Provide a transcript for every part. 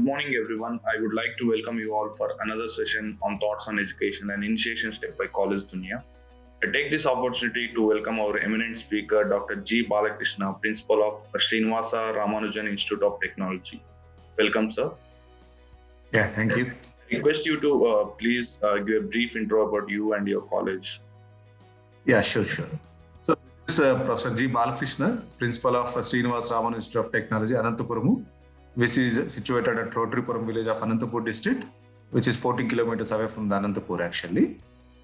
morning, everyone. I would like to welcome you all for another session on Thoughts on Education and Initiation Step by College Dunia. I take this opportunity to welcome our eminent speaker, Dr. G. Balakrishna, Principal of Srinivasa Ramanujan Institute of Technology. Welcome, sir. Yeah, thank you. I request you to please give a brief intro about you and your college. Yeah, sure. So, this is Professor G. Balakrishna, Principal of Srinivasa Ramanujan Institute of Technology, Anantapuramu, which is situated at Rotarypuram village of Anantapur district, which is 14 kilometers away from the Anantapur actually.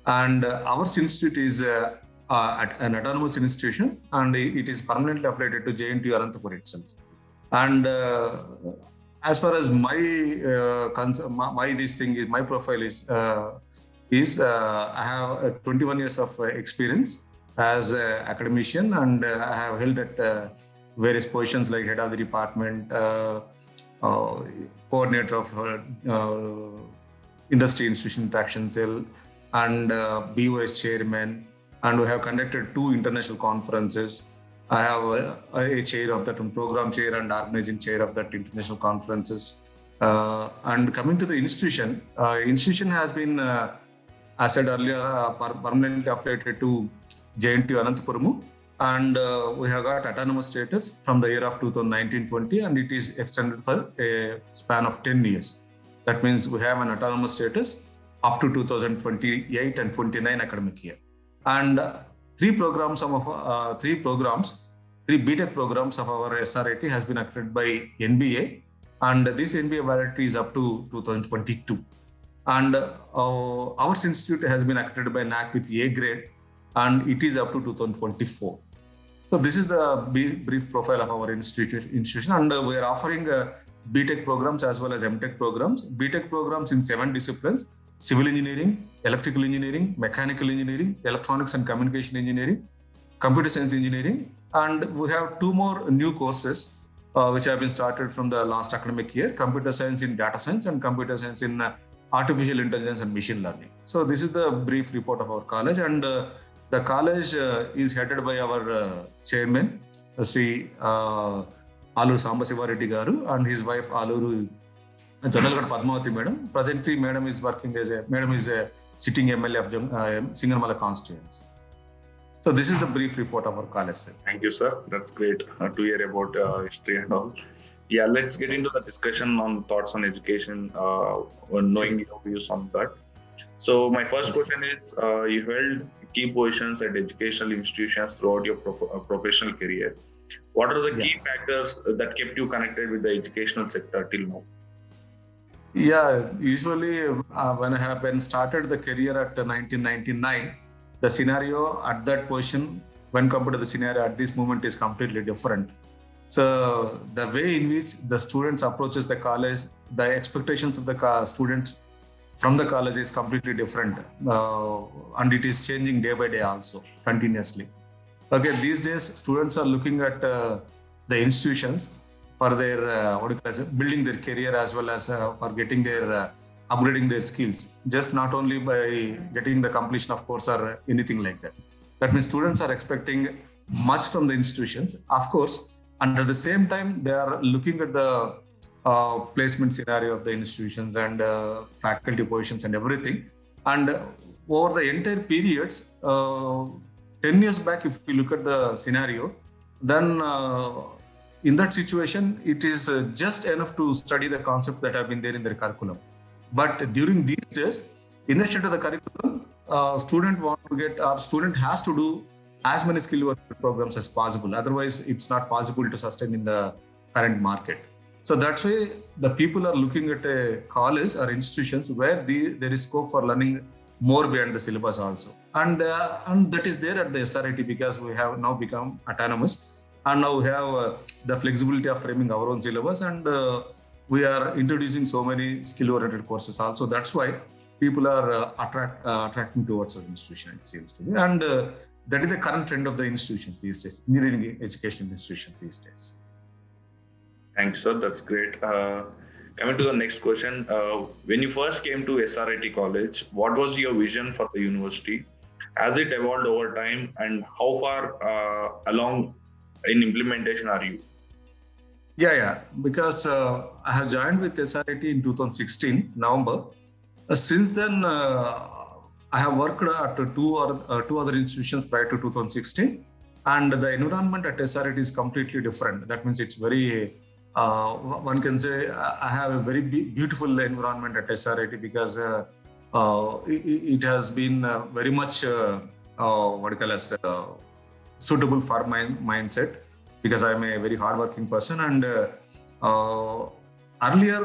And our institute is an autonomous institution, and it is permanently affiliated to JNTU Anantapur itself. And as far as my profile is, I have 21 years of experience as an academician, and I have held at various positions like head of the department, coordinator of industry institution interaction cell, and BOS chairman, and we have conducted 2 international conferences. I have a chair of that, program chair and organizing chair of that international conferences. And coming to the institution, institution has been, as I said earlier, permanently affiliated to JNTU Anantapuramu, and we have got autonomous status from the year of 2019-20, and it is extended for a span of 10 years. That means we have an autonomous status up to 2028 and 29 academic year. And 3 BTech programs of our SRIT has been accredited by NBA, and this NBA validity is up to 2022. And our institute has been accredited by NAAC with A grade, and it is up to 2024. So this is the brief profile of our institution, and we are offering BTech programs as well as MTech programs. BTech programs in 7 disciplines: civil engineering, electrical engineering, mechanical engineering, electronics and communication engineering, computer science engineering, and we have 2 more new courses which have been started from the last academic year: computer science in data science and computer science in artificial intelligence and machine learning. So this is the brief report of our college, and the college is headed by our chairman, Sri Aluru Sambasiva Reddy Garu, and his wife Aluru Jonalgad Padmavati Madam. Presently, Madam is a sitting MLA of Singanamala constituency. So this is the brief report of our college, sir. Thank you, sir. That's great to hear about history and all. Yeah, let's get into the discussion on thoughts on education, knowing your views on that. So my first question is, you held key positions at educational institutions throughout your professional career. What are the key factors that kept you connected with the educational sector till now? Yeah, usually when I have started the career at 1999, the scenario at that position, when compared to the scenario at this moment, is completely different. So the way in which the students approaches the college, the expectations of the students from the college is completely different, and it is changing day by day also, continuously. Okay, these days students are looking at the institutions for their building their career, as well as for getting their upgrading their skills, just not only by getting the completion of course or anything like that. That means students are expecting much from the institutions, of course, and at the same time they are looking at the placement scenario of the institutions and faculty positions and everything. And over the entire periods, 10 years back, if we look at the scenario, then in that situation, it is just enough to study the concepts that have been there in their curriculum. But during these days, in addition to the curriculum, student has to do as many skill work programs as possible. Otherwise, it's not possible to sustain in the current market. So that's why the people are looking at a college or institutions where there is scope for learning more beyond the syllabus also. And that is there at the SRIT, because we have now become autonomous, and now we have the flexibility of framing our own syllabus, and we are introducing so many skill-oriented courses also. That's why people are attracting towards our institution, it seems to be. And that is the current trend of the institutions these days, engineering education institutions these days. Thanks, sir. That's great. Coming to the next question, when you first came to SRIT College, what was your vision for the university? Has it evolved over time, and how far along in implementation are you? Yeah. Because I have joined with SRIT in 2016 November. Since then, I have worked at two other institutions prior to 2016, and the environment at SRIT is completely different. That means it's very, one can say, I have a very beautiful environment at SRIT because it has been very much what do you call as suitable for my mindset, because I'm a very hardworking person. And earlier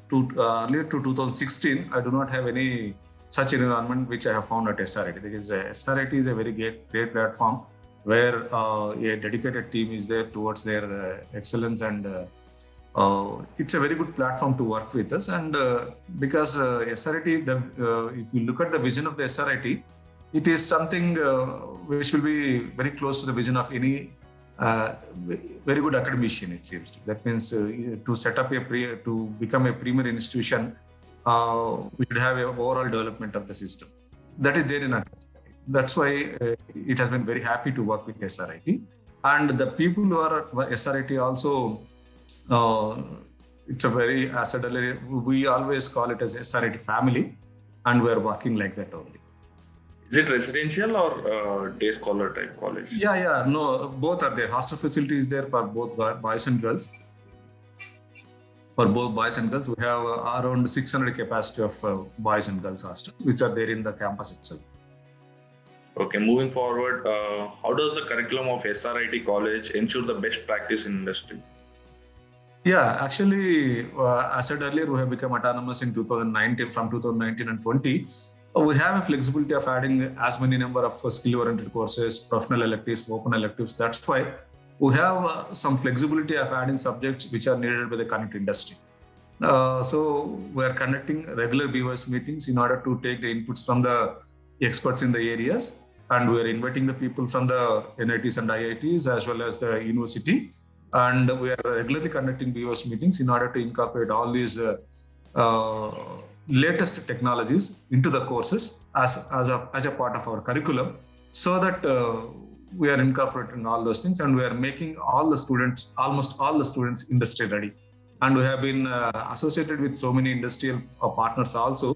to 2016, I do not have any such environment which I have found at SRIT. Because SRIT is a very great platform where a dedicated team is there towards their excellence, and it's a very good platform to work with us. And because SRIT, if you look at the vision of the SRIT, it is something which will be very close to the vision of any very good academician, it seems. That means to set up to become a premier institution, we should have an overall development of the system. That is there in our. That's why it has been very happy to work with SRIT. And the people who are at SRIT also, it's a very, as I said earlier, we always call it as SRIT family, and we're working like that only. Is it residential or day scholar type college? Yeah. No, both are there. Hostel facility is there for both boys and girls. For both boys and girls, we have around 600 capacity of boys and girls hostels, which are there in the campus itself. Okay, moving forward, how does the curriculum of SRIT college ensure the best practice in industry? Yeah, actually, as I said earlier, we have become autonomous in 2019, from 2019 and 20. We have a flexibility of adding as many number of skill-oriented courses, professional electives, open electives. That's why we have some flexibility of adding subjects which are needed by the current industry. So we are conducting regular BOS meetings in order to take the inputs from the experts in the areas, and we are inviting the people from the NITs and IITs as well as the university, and we are regularly conducting BOS meetings in order to incorporate all these latest technologies into the courses as a part of our curriculum, so that we are incorporating all those things, and we are making almost all the students industry ready. And we have been associated with so many industrial partners also,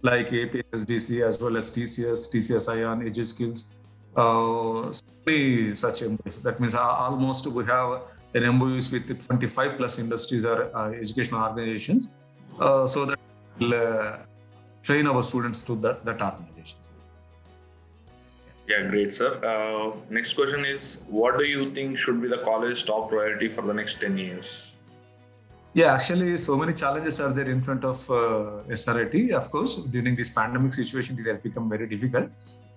like APSDC as well as TCS Ion, EduSkills, so many such MOUs. That means almost we have an MOUs with 25 plus industries or educational organizations, so that we'll train our students to that organizations. Yeah, great, sir. Next question is, what do you think should be the college top priority for the next 10 years? Yeah, actually, so many challenges are there in front of SRIT. Of course, during this pandemic situation, it has become very difficult.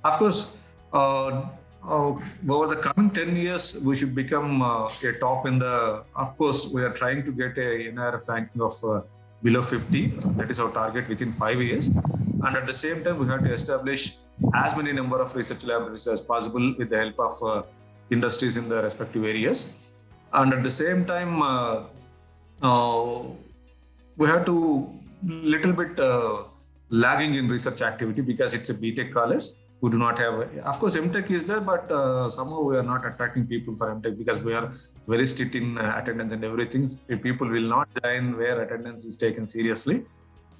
Of course, over the coming 10 years, we should become a top in the, of course, we are trying to get a NIRF ranking of below 50. That is our target within 5 years. And at the same time, we have to establish as many number of research laboratories as possible with the help of industries in the respective areas. And at the same time, we have to little bit lagging in research activity because it's a BTech college. We do not have, of course, MTech is there, but somehow we are not attracting people for MTech because we are very strict in attendance and everything. People will not join where attendance is taken seriously.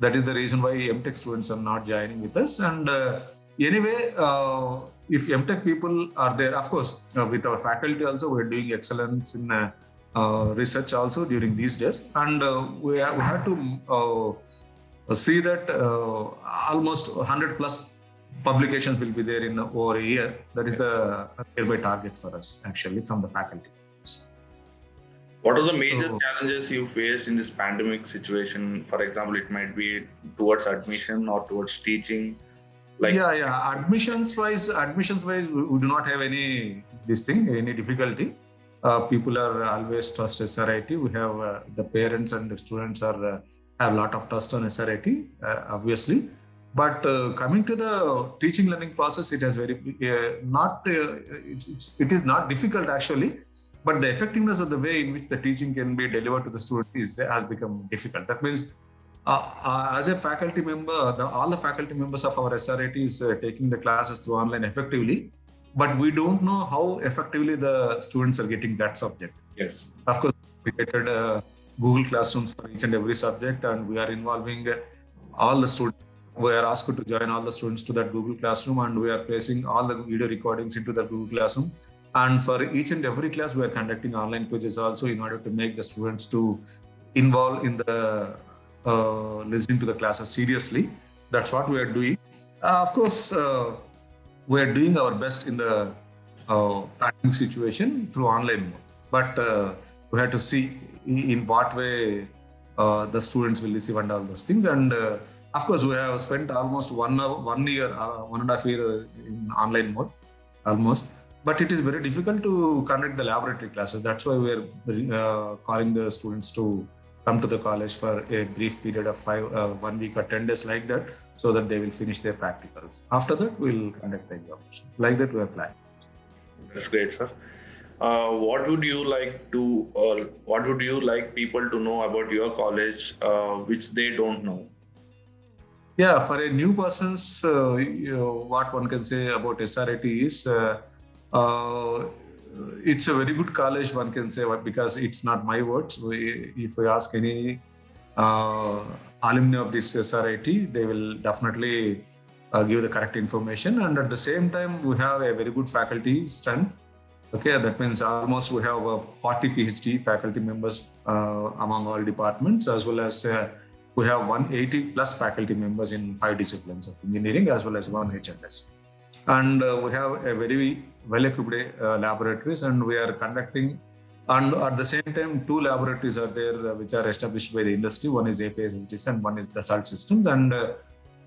That is the reason why MTech students are not joining with us. And anyway, if MTech people are there, of course, with our faculty also, we're doing excellence in research also during these days. And we have to see that almost 100 plus publications will be there in over a year. That is the nearby targets for us, actually, from the faculty. What are the major challenges you faced in this pandemic situation? For example, it might be towards admission or towards teaching. Admissions wise, we do not have any difficulty. People are always trust SRIT. We have the parents and the students have a lot of trust on SRIT, obviously. But coming to the teaching learning process, it has it is not difficult actually, but the effectiveness of the way in which the teaching can be delivered to the student has become difficult. That means, as a faculty member, all the faculty members of our SRIT is taking the classes through online effectively, but we don't know how effectively the students are getting that subject. Yes. Of course, created Google Classrooms for each and every subject, and we are involving all the students. We are asked to join all the students to that Google Classroom, and we are placing all the video recordings into the Google Classroom. And for each and every class, we are conducting online quizzes also in order to make the students to involve in the listening to the classes seriously. That's what we are doing. Of course, we are doing our best in the pandemic situation through online mode. But we have to see in what way the students will receive and all those things. And of course, we have spent almost 1.5 year in online mode, almost. But it is very difficult to conduct the laboratory classes. That's why we are calling the students to come to the college for a brief period of 1 week or 10 days like that, so that they will finish their practicals. After that, we'll conduct the examinations. Like that, we are planning. That's great, sir. What would you like people to know about your college, which they don't know? Yeah, for a new persons, what one can say about SRIT is uh, it's a very good college, one can say, because it's not my words. If we ask any alumni of this SRIT, they will definitely give the correct information. And at the same time, we have a very good faculty strength. Okay, that means almost we have 40 PhD faculty members among all departments, as well as we have 180 plus faculty members in 5 disciplines of engineering, as well as 1 HNS. And we have a very well-equipped laboratories, and we are conducting, and at the same time, 2 laboratories are there which are established by the industry. One is APSSDC and one is Dassault Systems. And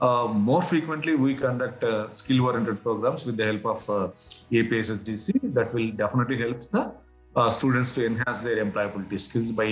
more frequently, we conduct skill-oriented programs with the help of APSSDC. That will definitely help the students to enhance their employability skills by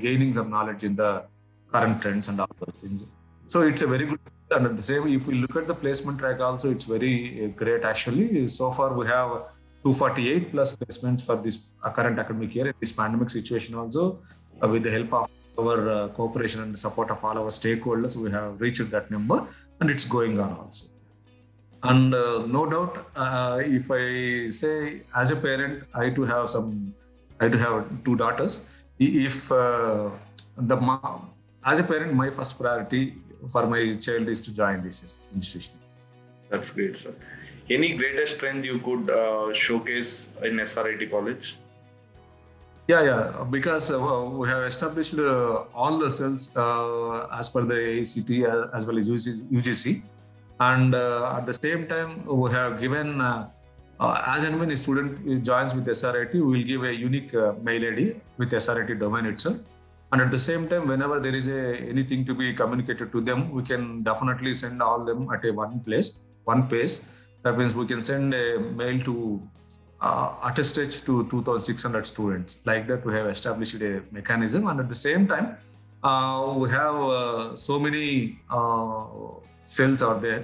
gaining some knowledge in the current trends and all those things. So it's a very good. And at the same, if we look at the placement track also, it's very great actually. So far, we have 248 plus placements for this current academic year in this pandemic situation also. With the help of our cooperation and support of all our stakeholders, we have reached that number, and it's going on also. And no doubt, if I say as a parent, I do have 2 daughters. If as a parent, my first priority for my child is to join this institution. That's great, sir. Any greatest strength you could showcase in SRIT college? Yeah, because we have established all the cells as per the AICT as well as UGC. And at the same time, we have given, as and when a student joins with SRIT, we will give a unique mail ID with SRIT domain itself. And at the same time, whenever there is anything to be communicated to them, we can definitely send all them at one pace. That means we can send a mail to attested to 2,600 students. Like that, we have established a mechanism. And at the same time, we have so many cells out there.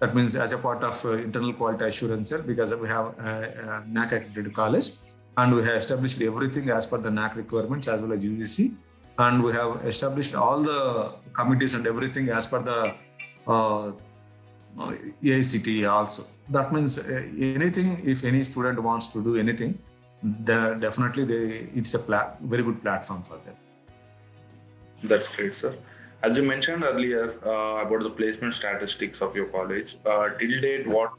That means as a part of internal quality assurance cell, because we have a NAC accredited college, and we have established everything as per the NAC requirements as well as UGC. And we have established all the committees and everything as per the AICTE also. That means anything, if any student wants to do anything, definitely it's a very good platform for them. That's great, sir. As you mentioned earlier about the placement statistics of your college, till date, what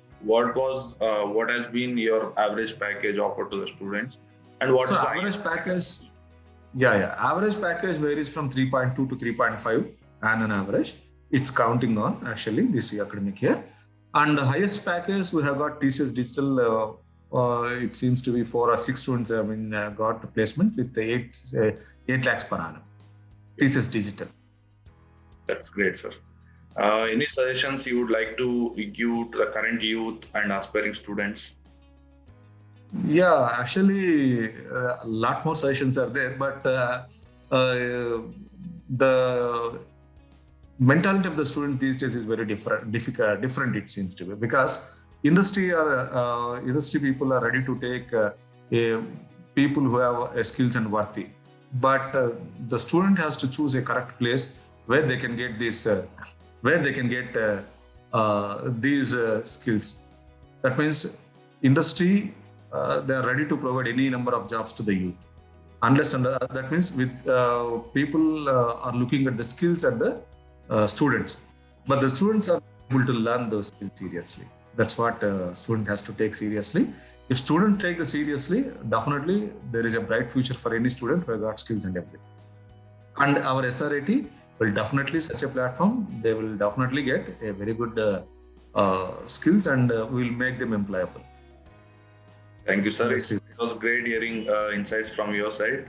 has been your average package offered to the students, and what? So average package. Average package varies from 3.2 to 3.5 and an average. It's counting on actually this academic year. And the highest package we have got TCS Digital. It seems to be 4 or 6 students got placement with the 8 lakhs per annum. TCS Digital. That's great, sir. Any suggestions you would like to give to the current youth and aspiring students? Yeah, actually, a lot more suggestions are there, but the mentality of the student these days is very different. It seems to be, because industry people are ready to take people who have skills and worthy, but the student has to choose a correct place where they can get these skills. That means industry. They are ready to provide any number of jobs to the youth. Unless and that means with people are looking at the skills at the students, but the students are able to learn those skills seriously. That's what student has to take seriously. If student take it seriously, definitely there is a bright future for any student who has got skills and everything. And our SRIT will definitely such a platform. They will definitely get a very good skills and we will make them employable. Thank you, sir. Yes, It was great hearing insights from your side.